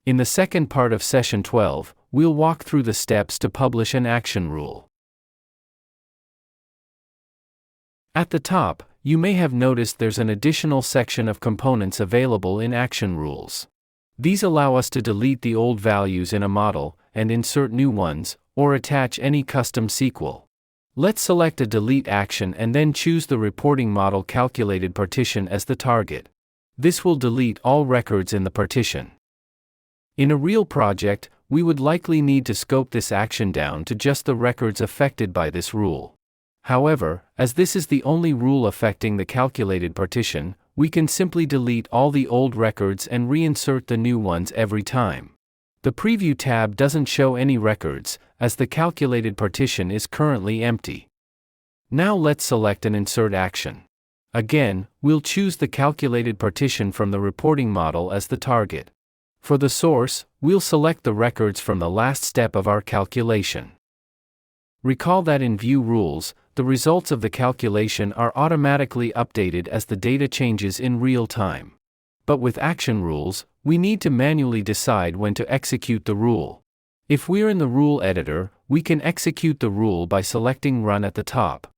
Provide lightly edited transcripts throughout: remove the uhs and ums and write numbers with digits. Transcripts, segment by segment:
In the second part of Session 12, we'll walk through the steps to publish an action rule. At the top, you may have noticed there's an additional section of components available in action rules. These allow us to delete the old values in a model and insert new ones, or attach any custom SQL. Let's select a delete action and then choose the reporting model calculated partition as the target. This will delete all records in the partition. In a real project, we would likely need to scope this action down to just the records affected by this rule. However, as this is the only rule affecting the calculated partition, we can simply delete all the old records and reinsert the new ones every time. The Preview tab doesn't show any records, as the calculated partition is currently empty. Now let's select an insert action. Again, we'll choose the calculated partition from the reporting model as the target. For the source, we'll select the records from the last step of our calculation. Recall that in View Rules, the results of the calculation are automatically updated as the data changes in real time. But with action rules, we need to manually decide when to execute the rule. If we're in the rule editor, we can execute the rule by selecting Run at the top.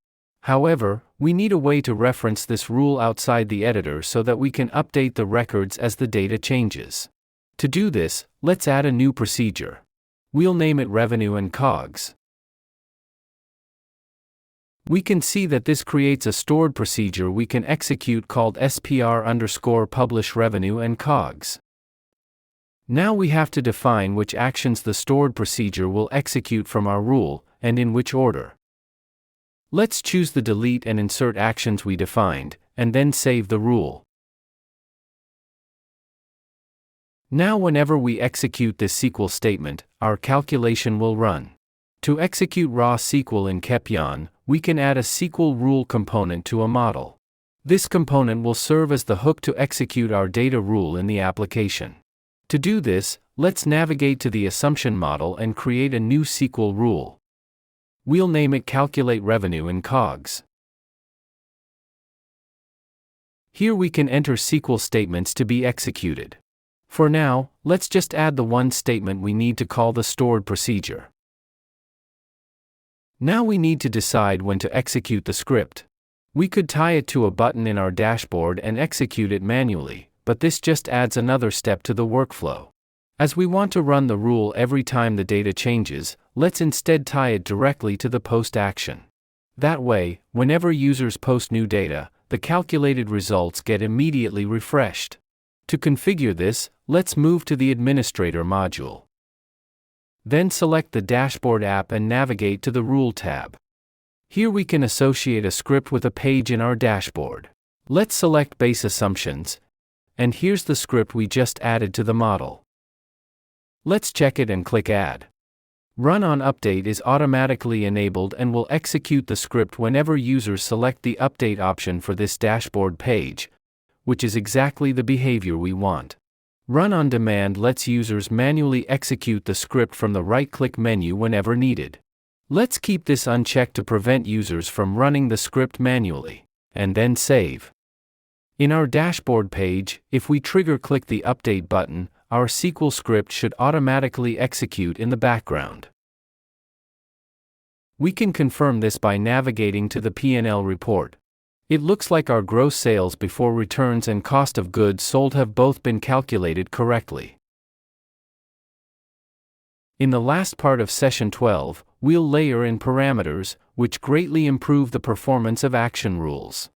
However, we need a way to reference this rule outside the editor so that we can update the records as the data changes. To do this, let's add a new procedure. We'll name it Revenue and COGS. We can see that this creates a stored procedure we can execute called SPR_publish revenue and COGS. Now we have to define which actions the stored procedure will execute from our rule, and in which order. Let's choose the delete and insert actions we defined, and then save the rule. Now whenever we execute this SQL statement, our calculation will run. To execute raw SQL in Kepion, we can add a SQL rule component to a model. This component will serve as the hook to execute our data rule in the application. To do this, let's navigate to the assumption model and create a new SQL rule. We'll name it Calculate Revenue in COGS. Here we can enter SQL statements to be executed. For now, let's just add the one statement we need to call the stored procedure. Now we need to decide when to execute the script. We could tie it to a button in our dashboard and execute it manually, but this just adds another step to the workflow. As we want to run the rule every time the data changes, let's instead tie it directly to the post action. That way, whenever users post new data, the calculated results get immediately refreshed. To configure this, let's move to the Administrator module. Then select the Dashboard app and navigate to the Rule tab. Here we can associate a script with a page in our dashboard. Let's select Base Assumptions, and here's the script we just added to the model. Let's check it and click Add. Run on Update is automatically enabled and will execute the script whenever users select the Update option for this dashboard page, which is exactly the behavior we want. Run on Demand lets users manually execute the script from the right-click menu whenever needed. Let's keep this unchecked to prevent users from running the script manually, and then save. In our dashboard page, if we click the Update button, our SQL script should automatically execute in the background. We can confirm this by navigating to the P&L report. It looks like our gross sales before returns and cost of goods sold have both been calculated correctly. In the last part of Session 12, we'll layer in parameters, which greatly improve the performance of action rules.